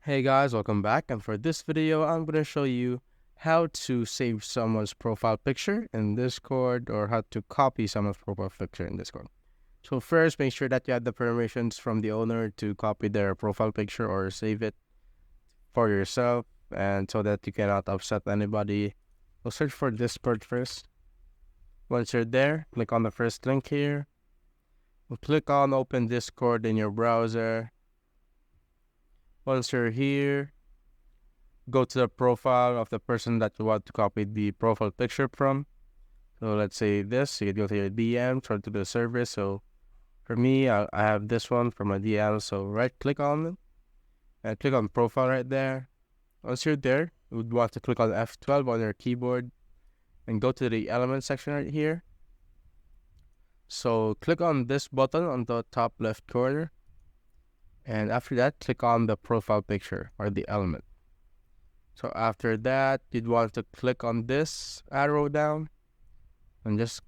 Hey guys, welcome back, and for this video I'm going to show you how to save someone's profile picture in Discord or how to copy someone's profile picture in Discord. So first, make sure that you have the permissions from the owner to copy their profile picture or save it for yourself, and so that you cannot upset anybody. We'll search for Discord first. Once you're there, click on the first link here. We'll click on open Discord in your browser. Once you're here, go to the profile of the person that you want to copy the profile picture from. So let's say this, you can go to your DMs or to the service. So for me, I have this one from my DM. So right click on it and click on profile right there. Once you're there, you would want to click on F12 on your keyboard and go to the element section right here. So click on this button on the top left corner. And after that, click on the profile picture or the element. So after that, you'd want to click on this arrow down and just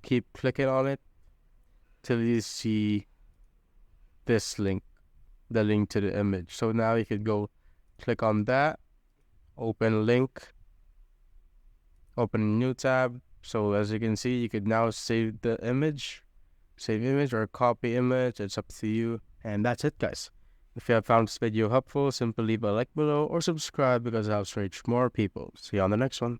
keep clicking on it till you see this link, the link to the image. So now you could go click on that, open link, open a new tab. So as you can see, you could now save the image, save image or copy image. It's up to you. And that's it, guys. If you have found this video helpful, simply leave a like below or subscribe because it helps reach more people. See you on the next one.